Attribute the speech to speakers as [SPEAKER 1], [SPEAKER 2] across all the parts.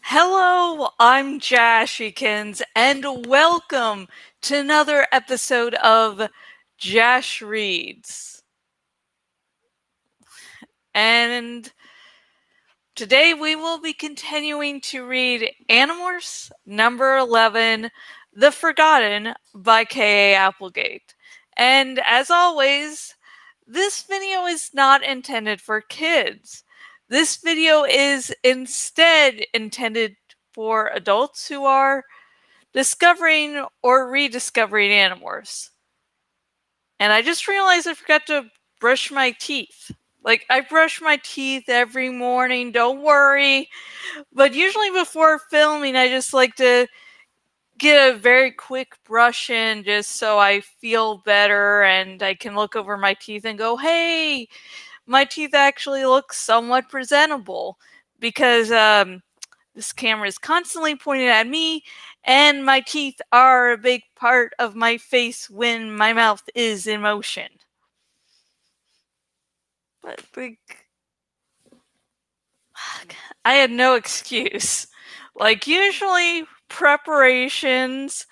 [SPEAKER 1] Hello, I'm Jashikins, and welcome to another episode of Jash Reads. And today we will be continuing to read Animorphs number 11, The Forgotten by K.A. Applegate. And as always, this video is not intended for kids. This video is instead intended for adults who are discovering or rediscovering Animorphs. And I just realized I forgot to brush my teeth. Like, I brush my teeth every morning, don't worry. But usually before filming, I just like to get a very quick brush in just so I feel better and I can look over my teeth and go, hey, my teeth actually look somewhat presentable. Because this camera is constantly pointed at me, and my teeth are a big part of my face when my mouth is in motion. But I had no excuse. Like, usually preparations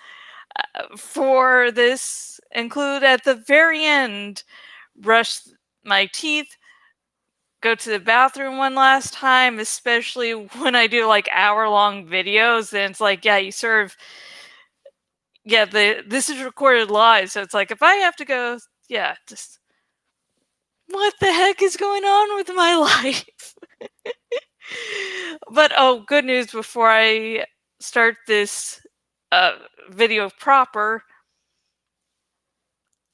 [SPEAKER 1] for this include at the very end, brush my teeth, go to the bathroom one last time, especially when I do like hour-long videos, and it's like, yeah, this is recorded live, so it's like if I have to go, yeah, just what the heck is going on with my life? But oh, good news before I start this video proper.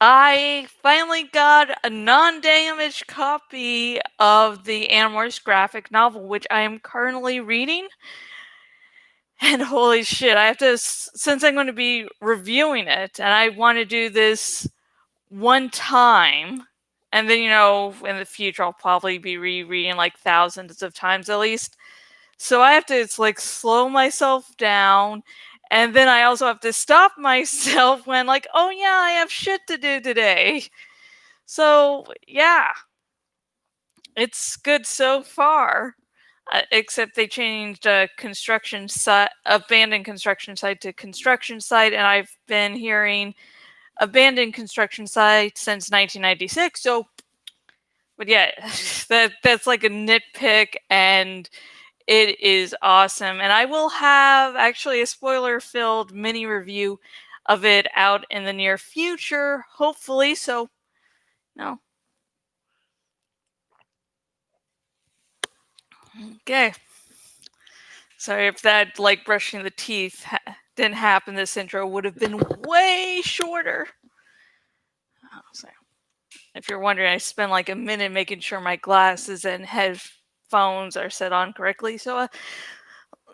[SPEAKER 1] I finally got a non-damaged copy of the Animorphs graphic novel, which I am currently reading. And holy shit, I have to, since I'm going to be reviewing it, and I want to do this one time, and then, in the future I'll probably be rereading like thousands of times at least. So I have to, it's like, slow myself down. And then I also have to stop myself when, like, oh yeah, I have shit to do today. So, yeah. It's good so far. Except they changed a construction site, abandoned construction site to construction site, and I've been hearing abandoned construction site since 1996. So, but yeah, that's like a nitpick, and it is awesome. And I will have actually a spoiler-filled mini review of it out in the near future, hopefully. So, no. Okay. Sorry if that, like, brushing the teeth didn't happen. This intro would have been way shorter. Oh, sorry. If you're wondering, I spent like a minute making sure my glasses and headphones are set on correctly. So,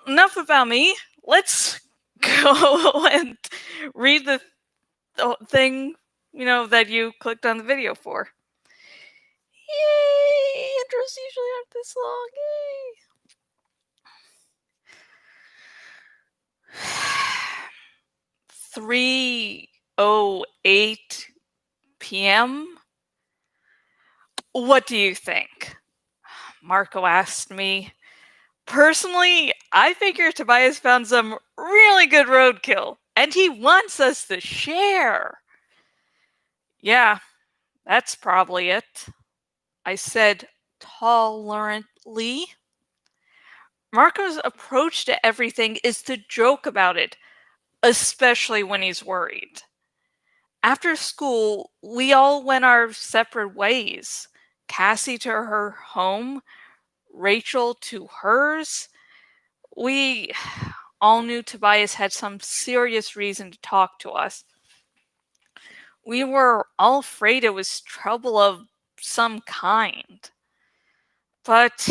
[SPEAKER 1] enough about me. Let's go and read the thing, that you clicked on the video for. Yay! Intros usually aren't this long. Yay! 3:08 p.m. What do you think? Marco asked me. Personally, I figure Tobias found some really good roadkill, and he wants us to share. Yeah, that's probably it, I said tolerantly. Marco's approach to everything is to joke about it, especially when he's worried. After school, we all went our separate ways. Cassie to her home, Rachel to hers. We all knew Tobias had some serious reason to talk to us. We were all afraid it was trouble of some kind. But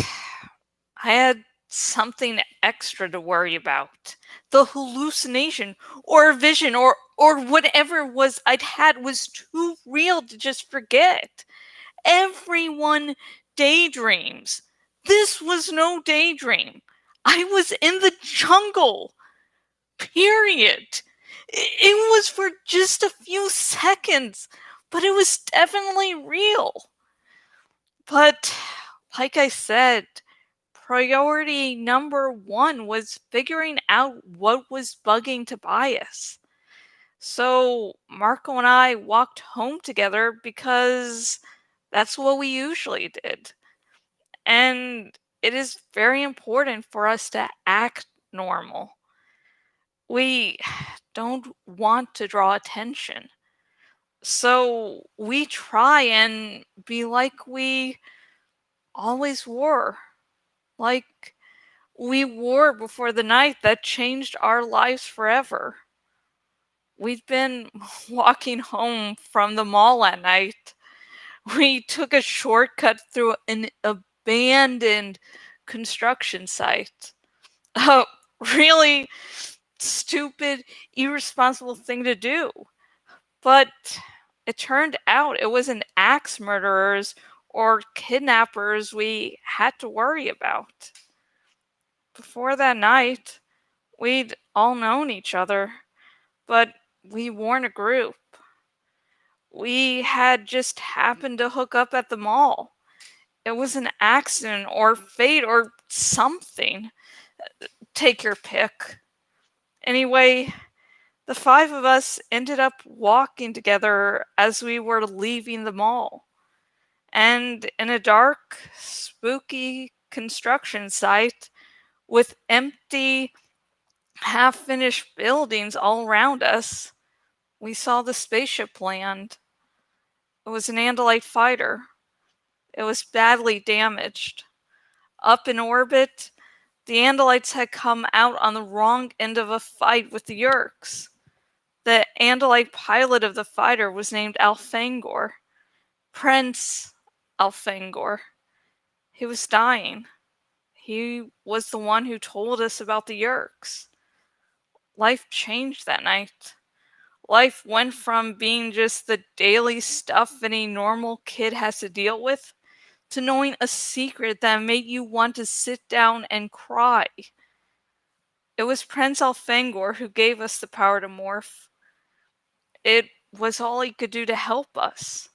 [SPEAKER 1] I had something extra to worry about. The hallucination or vision or whatever it was I'd had was too real to just forget. Everyone daydreams. This was no daydream. I was in the jungle. Period. It was for just a few seconds, but it was definitely real. But, like I said, priority number one was figuring out what was bugging Tobias. So Marco and I walked home together because that's what we usually did. And it is very important for us to act normal. We don't want to draw attention. So we try and be like we always were. Like we were before the night that changed our lives forever. We've been walking home from the mall at night. We took a shortcut through an abandoned construction site. A really stupid, irresponsible thing to do. But it turned out it wasn't axe murderers or kidnappers we had to worry about. Before that night, we'd all known each other, but we weren't a group. We had just happened to hook up at the mall. It was an accident or fate or something. Take your pick. Anyway, the five of us ended up walking together as we were leaving the mall. And in a dark, spooky construction site with empty, half finished buildings all around us, we saw the spaceship land. It was an Andalite fighter. It was badly damaged. Up in orbit, the Andalites had come out on the wrong end of a fight with the Yeerks. The Andalite pilot of the fighter was named Alfangor, Prince Alfangor. He was dying. He was the one who told us about the Yeerks. Life changed that night. Life went from being just the daily stuff any normal kid has to deal with to knowing a secret that made you want to sit down and cry. It was Prince Alfangor who gave us the power to morph. It was all he could do to help us.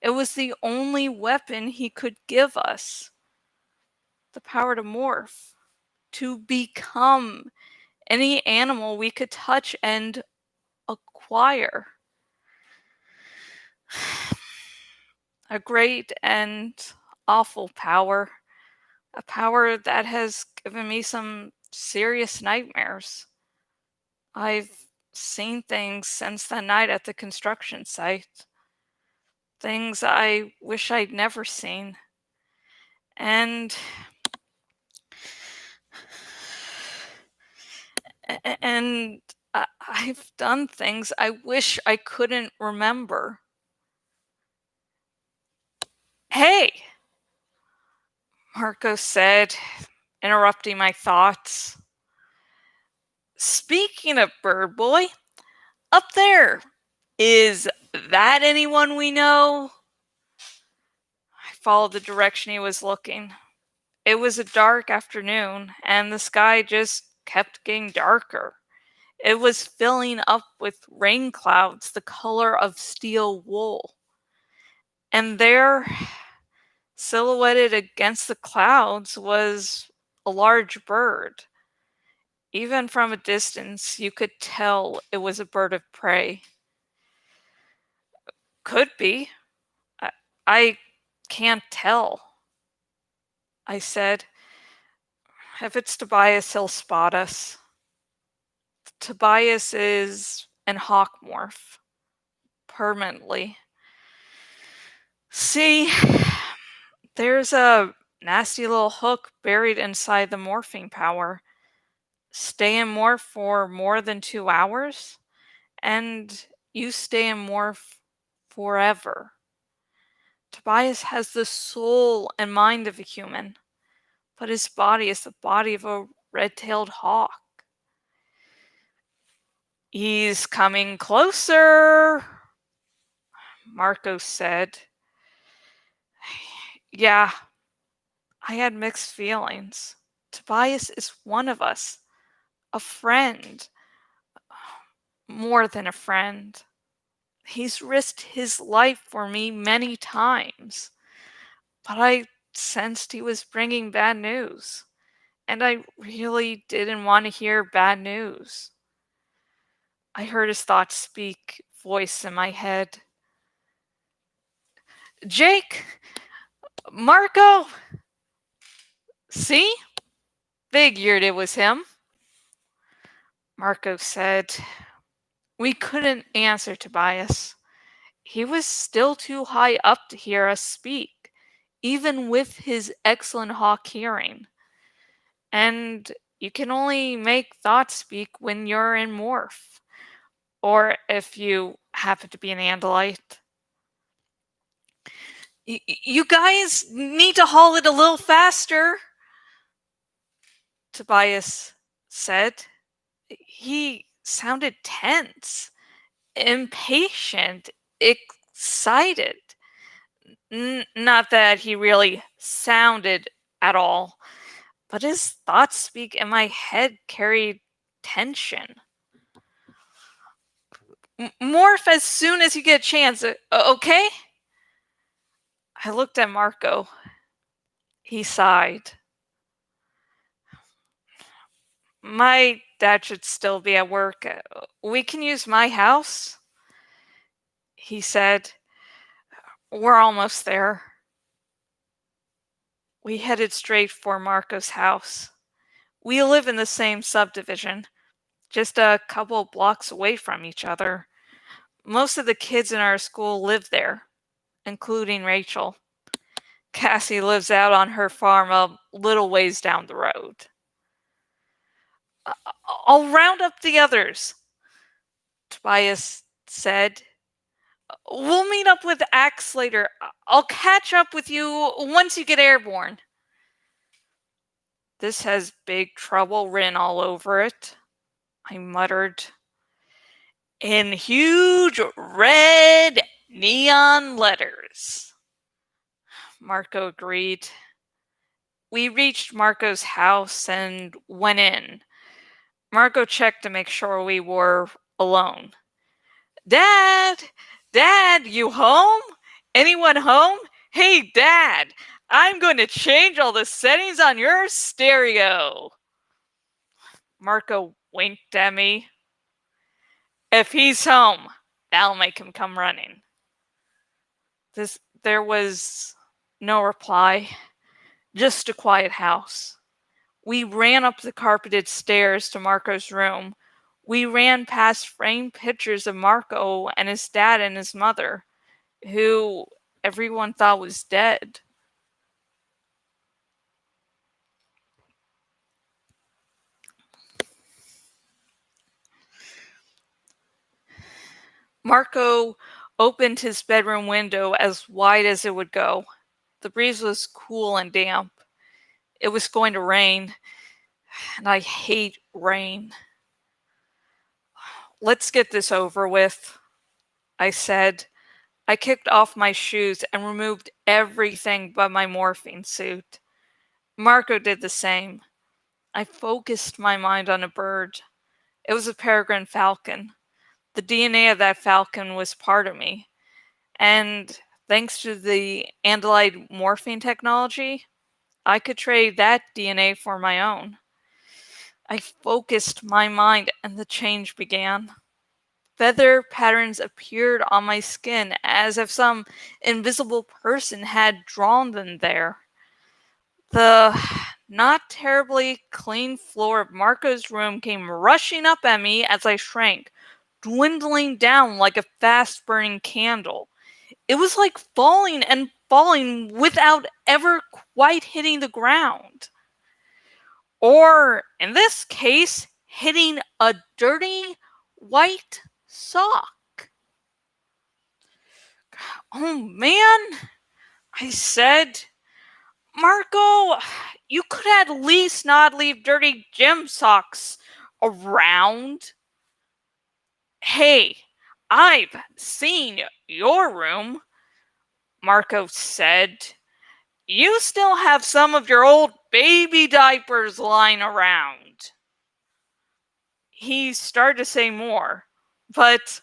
[SPEAKER 1] It was the only weapon he could give us. The power to morph. To become any animal we could touch and acquire. A great and awful power. A power that has given me some serious nightmares. I've seen things since that night at the construction site. Things I wish I'd never seen. And and I've done things I wish I couldn't remember. Hey, Marco said, interrupting my thoughts. Speaking of Bird Boy, up there, is that anyone we know? I followed the direction he was looking. It was a dark afternoon, and the sky just kept getting darker. It was filling up with rain clouds the color of steel wool. And there, silhouetted against the clouds, was a large bird. Even from a distance, you could tell it was a bird of prey. Could be. I can't tell, I said. If it's Tobias, he'll spot us. Tobias is an hawk morph. Permanently. See, there's a nasty little hook buried inside the morphing power. Stay in morph for more than 2 hours, and you stay in morph forever. Tobias has the soul and mind of a human, but his body is the body of a red-tailed hawk. He's coming closer, Marco said. Yeah, I had mixed feelings. Tobias is one of us, a friend, more than a friend. He's risked his life for me many times, but I sensed he was bringing bad news. and I really didn't want to hear bad news. I heard his thoughts speak voice in my head. Jake, Marco, see? Figured it was him. Marco said. We couldn't answer Tobias. He was still too high up to hear us speak, even with his excellent hawk hearing. And you can only make thoughts speak when you're in morph, or if you happen to be an Andalite. You guys need to haul it a little faster, Tobias said. He sounded tense, impatient, excited. Not that he really sounded at all, but his thoughts speak in my head carried tension. Morph as soon as you get a chance, okay? I looked at Marco. He sighed. My dad should still be at work. We can use my house, he said. We're almost there. We headed straight for Marco's house. We live in the same subdivision, just a couple blocks away from each other. Most of the kids in our school live there, including Rachel. Cassie lives out on her farm a little ways down the road. I'll round up the others, Tobias said. We'll meet up with Axe later. I'll catch up with you once you get airborne. This has big trouble written all over it, I muttered. In huge red neon letters. Marco agreed. We reached Marco's house and went in. Marco checked to make sure we were alone. Dad, you home? Anyone home? Hey, Dad, I'm going to change all the settings on your stereo. Marco winked at me. If he's home, that'll make him come running. There was no reply, just a quiet house. We ran up the carpeted stairs to Marco's room. We ran past framed pictures of Marco and his dad and his mother, who everyone thought was dead. Marco opened his bedroom window as wide as it would go. The breeze was cool and damp. It was going to rain, and I hate rain. Let's get this over with, I said. I kicked off my shoes and removed everything but my morphine suit. Marco did the same. I focused my mind on a bird. It was a peregrine falcon. The DNA of that falcon was part of me. And thanks to the Andalite morphine technology, I could trade that DNA for my own. I focused my mind and the change began. Feather patterns appeared on my skin as if some invisible person had drawn them there. The not terribly clean floor of Marco's room came rushing up at me as I shrank, dwindling down like a fast-burning candle. It was like falling and falling without ever quite hitting the ground. Or, in this case, hitting a dirty white sock. Oh man, I said. Marco, you could at least not leave dirty gym socks around. Hey, I've seen your room, Marco said. You still have some of your old baby diapers lying around. He started to say more, but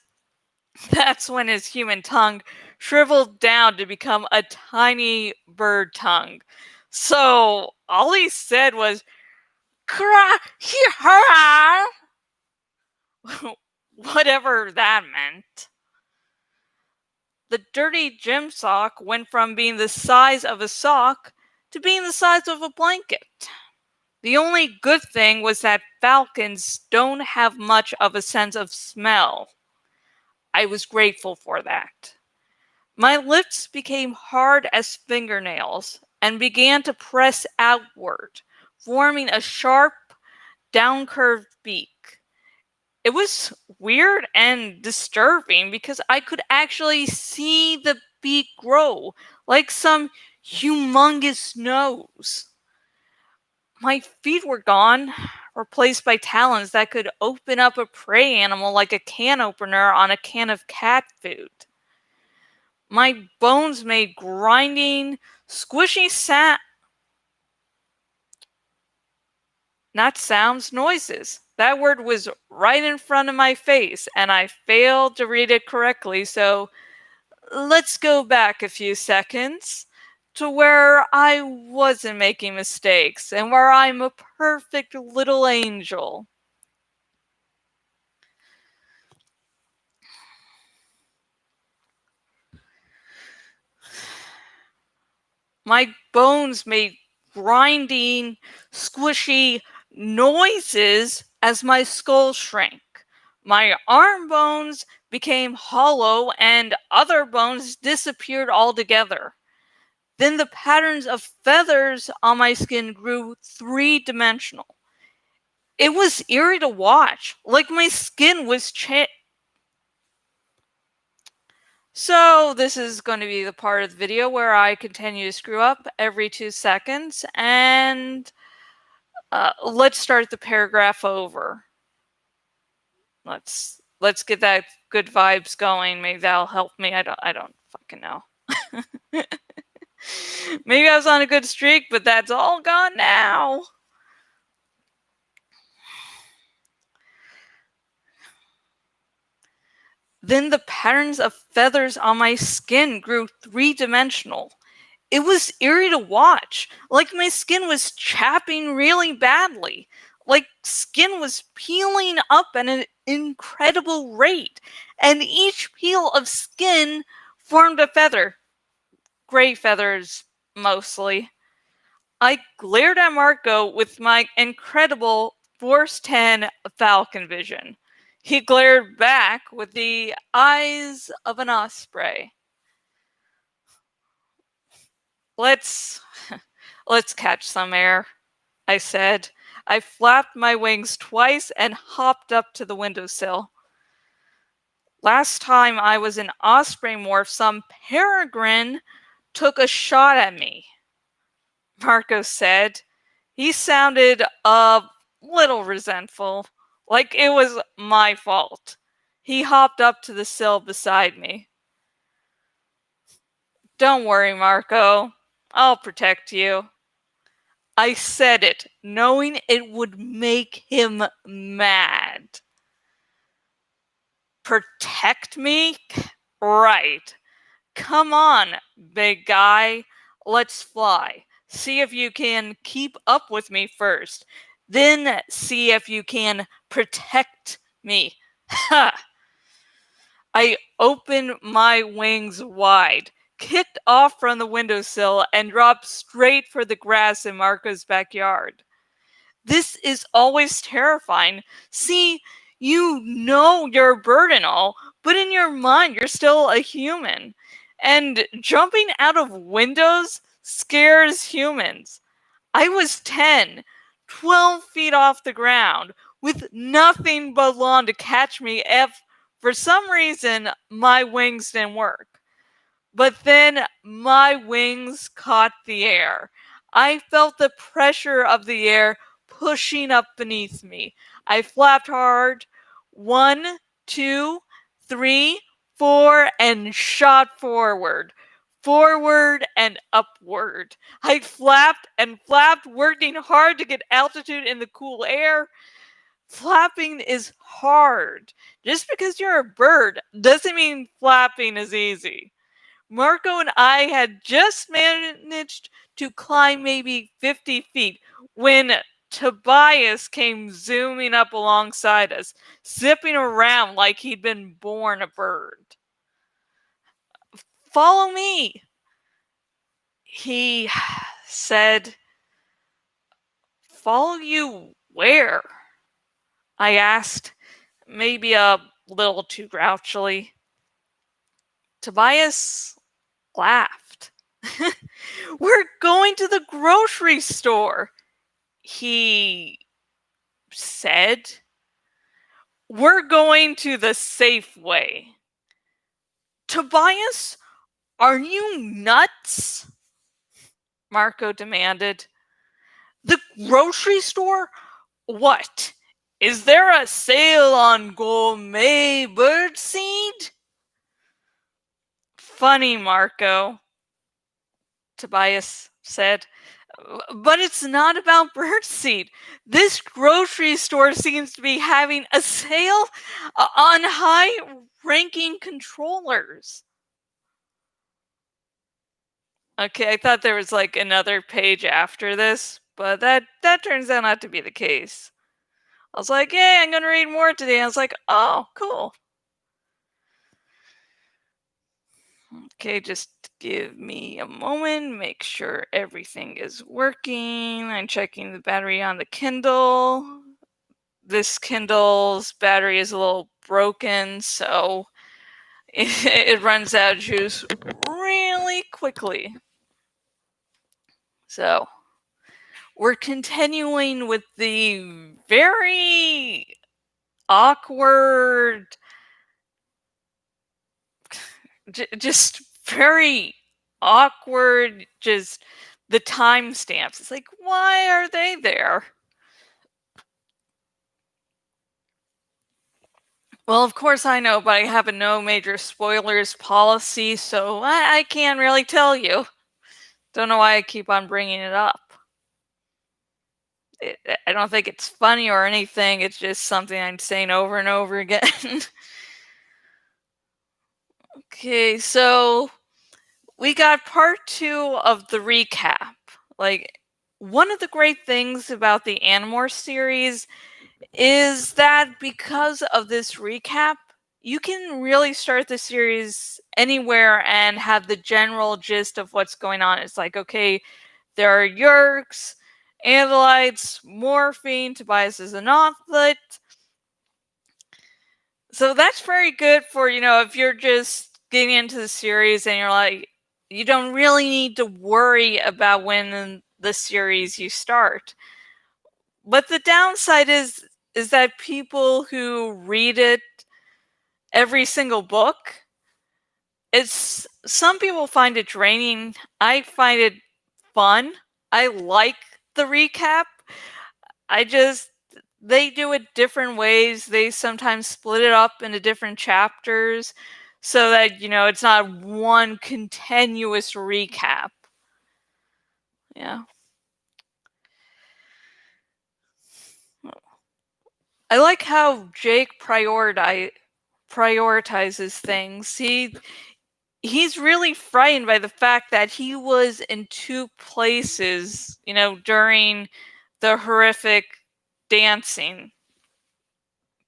[SPEAKER 1] that's when his human tongue shriveled down to become a tiny bird tongue. So all he said was, Whatever that meant. The dirty gym sock went from being the size of a sock to being the size of a blanket. The only good thing was that falcons don't have much of a sense of smell. I was grateful for that. My lips became hard as fingernails and began to press outward, forming a sharp, down-curved beak. It was weird and disturbing because I could actually see the beak grow like some humongous nose. My feet were gone, replaced by talons that could open up a prey animal like a can opener on a can of cat food. My bones made grinding, squishy not sounds, noises. That word was right in front of my face, and I failed to read it correctly, so let's go back a few seconds to where I wasn't making mistakes and where I'm a perfect little angel. My bones made grinding, squishy noises as my skull shrank. My arm bones became hollow and other bones disappeared altogether. Then the patterns of feathers on my skin grew three-dimensional. It was eerie to watch, like my skin was So this is going to be the part of the video where I continue to screw up every 2 seconds, and let's start the paragraph over. Let's get that good vibes going. Maybe that'll help me. I don't fucking know. Maybe I was on a good streak, but that's all gone now. Then the patterns of feathers on my skin grew three-dimensional. It was eerie to watch, like my skin was chapping really badly, like skin was peeling up at an incredible rate, and each peel of skin formed a feather. Gray feathers, mostly. I glared at Marco with my incredible Force 10 Falcon vision. He glared back with the eyes of an osprey. Let's catch some air, I said. I flapped my wings twice and hopped up to the windowsill. Last time I was an osprey morph, some peregrine took a shot at me, Marco said. He sounded a little resentful, like it was my fault. He hopped up to the sill beside me. Don't worry, Marco. I'll protect you. I said it, knowing it would make him mad. Protect me? Right. Come on, big guy. Let's fly. See if you can keep up with me first. Then see if you can protect me. Ha! I opened my wings wide, kicked off from the windowsill, and dropped straight for the grass in Marco's backyard. This is always terrifying. See, you know you're a bird and all, but in your mind you're still a human. And jumping out of windows scares humans. I was 10, 12 feet off the ground, with nothing but lawn to catch me if, for some reason, my wings didn't work. But then my wings caught the air. I felt the pressure of the air pushing up beneath me. I flapped hard. 1, 2, 3, 4, and shot forward. Forward and upward. I flapped and flapped, working hard to get altitude in the cool air. Flapping is hard. Just because you're a bird doesn't mean flapping is easy. Marco and I had just managed to climb maybe 50 feet when Tobias came zooming up alongside us, zipping around like he'd been born a bird. "Follow me," he said. "Follow you where?" I asked, maybe a little too grouchily. Tobias laughed. "We're going to the grocery store," he said. "We're going to the Safeway." "Tobias, are you nuts?" Marco demanded. "The grocery store? What? Is there a sale on gourmet birdseed?" "Funny, Marco," Tobias said. "But it's not about birdseed. This grocery store seems to be having a sale on high-ranking controllers." Okay, I thought there was like another page after this, but that turns out not to be the case. I was like, "Yay, I'm gonna read more today." I was like, "Oh, cool." Okay, just give me a moment, make sure everything is working. I'm checking the battery on the Kindle. This Kindle's battery is a little broken, so it runs out of juice really quickly. So, we're continuing with the very awkward, just very awkward, just the timestamps. It's like, why are they there? Well, of course I know, but I have a no major spoilers policy, so I can't really tell you. Don't know why I keep on bringing it up. I don't think it's funny or anything. It's just something I'm saying over and over again. Okay, so we got part 2 of the recap. Like, one of the great things about the Animorphs series is that because of this recap, you can really start the series anywhere and have the general gist of what's going on. It's like, okay, there are Yerks, Andalites, morphine, Tobias is an Othlet. So that's very good for, if you're just getting into the series and you're like, you don't really need to worry about when in the series you start. But the downside is that people who read it every single book, it's some people find it draining. I find it fun. I like the recap. I just they do it different ways. They sometimes split it up into different chapters so that, it's not one continuous recap. Yeah. I like how Jake prioritizes things. He's really frightened by the fact that he was in 2 places, during the horrific dancing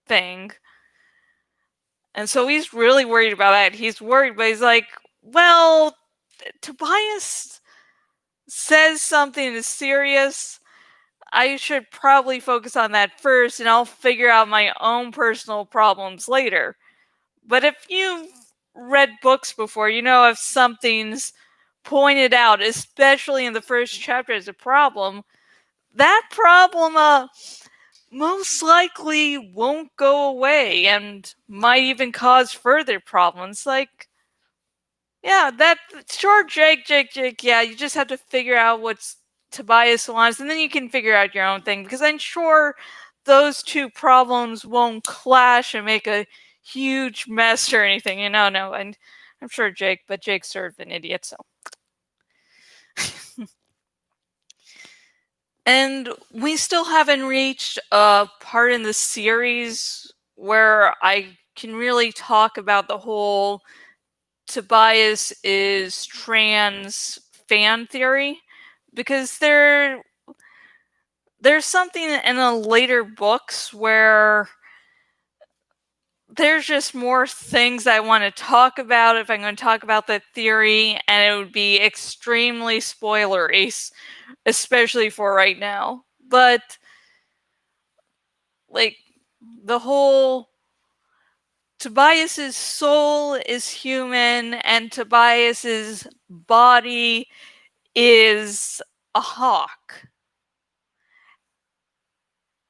[SPEAKER 1] thing. And so he's really worried about that. He's worried, but he's like, well, Tobias says something is serious. I should probably focus on that first, and I'll figure out my own personal problems later. But if you've read books before, if something's pointed out, especially in the first chapter as a problem, that problem most likely won't go away and might even cause further problems. Like, yeah, sure, Jake, yeah, you just have to figure out what's Tobias wants, and then you can figure out your own thing, because I'm sure those 2 problems won't clash and make a huge mess or anything, no, and I'm sure but Jake's sort of an idiot, so. And we still haven't reached a part in the series where I can really talk about the whole Tobias is trans fan theory, because there's there's something in the later books where there's just more things I want to talk about if I'm going to talk about the theory, and it would be extremely spoilery, especially for right now. But, like, the whole Tobias's soul is human and Tobias's body is a hawk.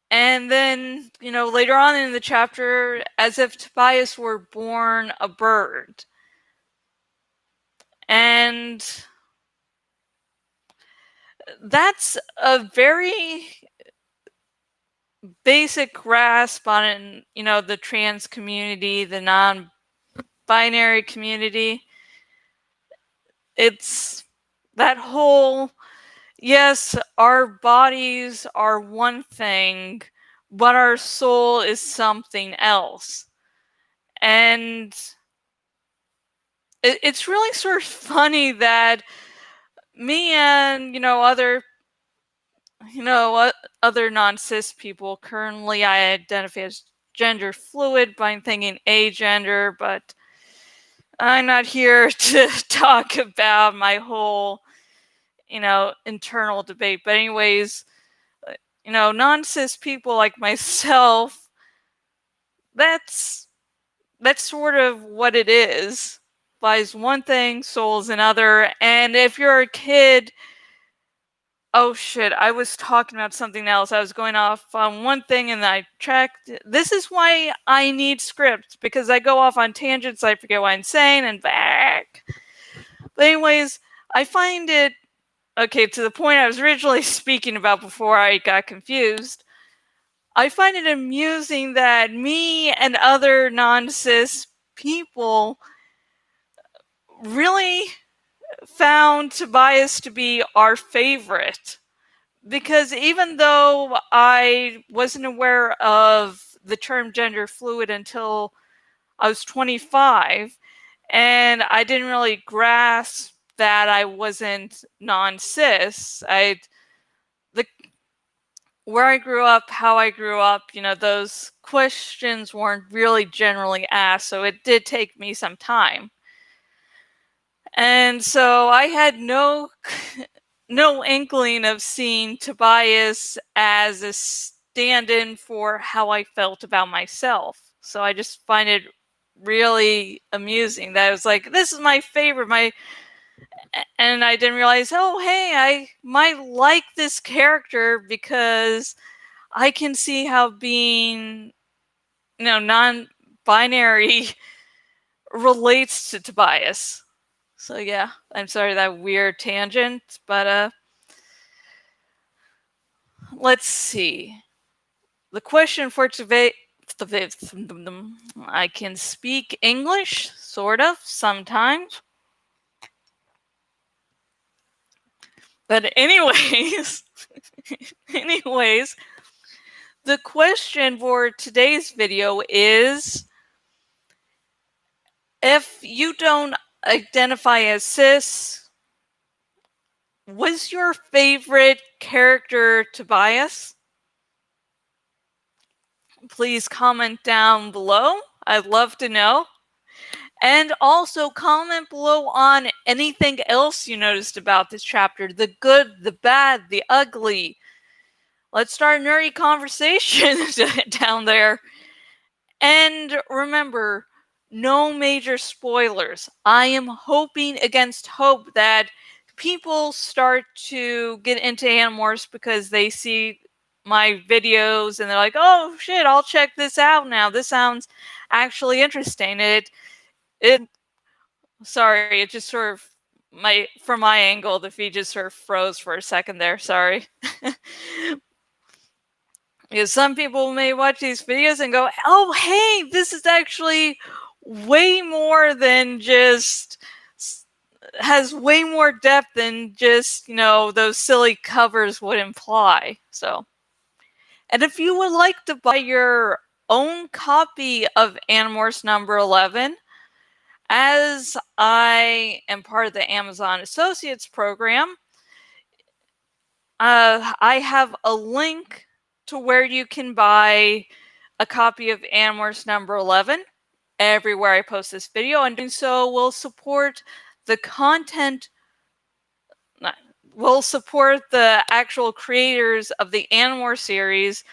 [SPEAKER 1] And then, later on in the chapter, as if Tobias were born a bird. And that's a very basic grasp on, the trans community, the non-binary community. It's that whole, yes, our bodies are one thing, but our soul is something else. And it's really sort of funny that me and, other non-cis people, currently I identify as gender fluid, but I'm thinking agender, but I'm not here to talk about my whole, internal debate. But anyways, non-cis people like myself, that's sort of what it is. Body's one thing, soul's another. And if you're a kid, oh shit, I was talking about something else. I was going off on one thing and I tracked. This is why I need scripts, because I go off on tangents, I forget what I'm saying, and back. But anyways, I find it, okay, to the point I was originally speaking about before I got confused. I find it amusing that me and other non-cis people really found Tobias to be our favorite. Because even though I wasn't aware of the term gender fluid until I was 25, and I didn't really grasp that I wasn't non-cis, where I grew up, how I grew up, those questions weren't really generally asked, so it did take me some time. And so I had no inkling of seeing Tobias as a stand-in for how I felt about myself. So I just find it really amusing that I was like, this is my favorite, and I didn't realize, oh, hey, I might like this character because I can see how being, non-binary relates to Tobias. So yeah, I'm sorry that weird tangent, but let's see. The question for today, I can speak English, sort of, sometimes. But anyways, the question for today's video is, if you don't identify as cis, was your favorite character Tobias? Please comment down below. I'd love to know. And also comment below on anything else you noticed about this chapter. The good, the bad, the ugly. Let's start a nerdy conversation down there. And remember, no major spoilers. I am hoping against hope that people start to get into Animorphs because they see my videos and they're like, oh shit, I'll check this out now. This sounds actually interesting. Sorry, it just sort of, from my angle, the feed just sort of froze for a second there. Sorry. Because some people may watch these videos and go, oh, hey, this is actually way more than just, has way more depth than just, those silly covers would imply. So, and if you would like to buy your own copy of Animorphs number 11, as I am part of the Amazon Associates program, I have a link to where you can buy a copy of Animorphs number 11 everywhere I post this video, and doing so will support the content, will support the actual creators of the Animorphs series,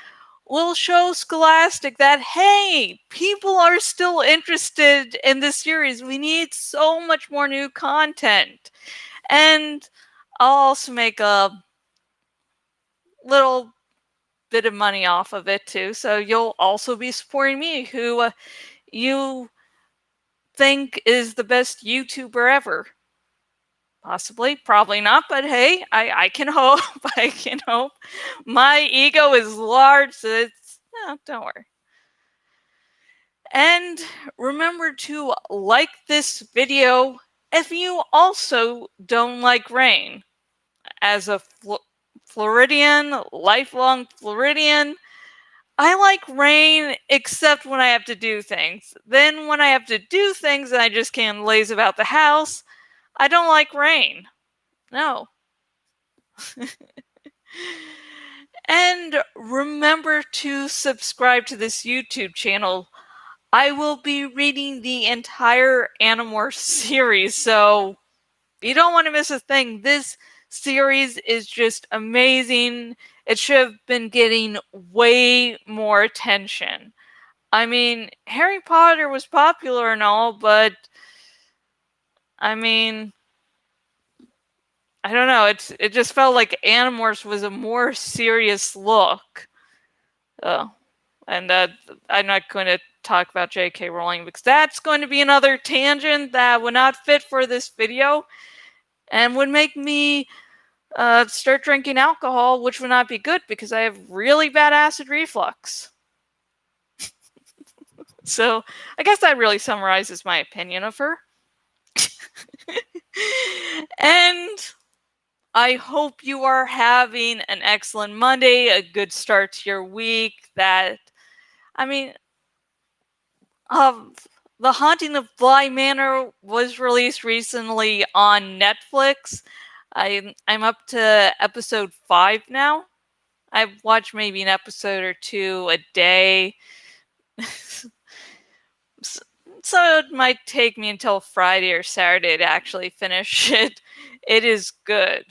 [SPEAKER 1] will show Scholastic that, hey, people are still interested in this series. We need so much more new content. And I'll also make a little bit of money off of it too. So you'll also be supporting me, who you think is the best YouTuber ever. Possibly, probably not, but hey, I can hope. I can hope. My ego is large, so it's no, don't worry. And remember to like this video if you also don't like rain. As a Floridian, lifelong Floridian, I like rain except when I have to do things. Then when I have to do things and I just can't laze about the house, I don't like rain. No. And remember to subscribe to this YouTube channel. I will be reading the entire Animorphs series, so you don't want to miss a thing. This series is just amazing. It should have been getting way more attention. I mean, Harry Potter was popular and all, but I mean, I don't know. It just felt like Animorphs was a more serious look. And I'm not going to talk about J.K. Rowling because that's going to be another tangent that would not fit for this video and would make me start drinking alcohol, which would not be good because I have really bad acid reflux. So I guess that really summarizes my opinion of her. And I hope you are having an excellent Monday, a good start to your week. The Haunting of Bly Manor was released recently on Netflix. I'm up to episode 5 now. I've watched maybe an episode or two a day. So it might take me until Friday or Saturday to actually finish it. It is good.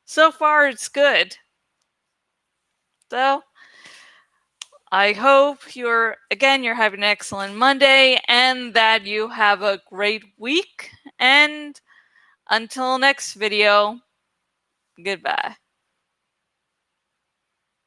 [SPEAKER 1] So far it's good. So I hope you're having an excellent Monday and that you have a great week. And until next video, goodbye.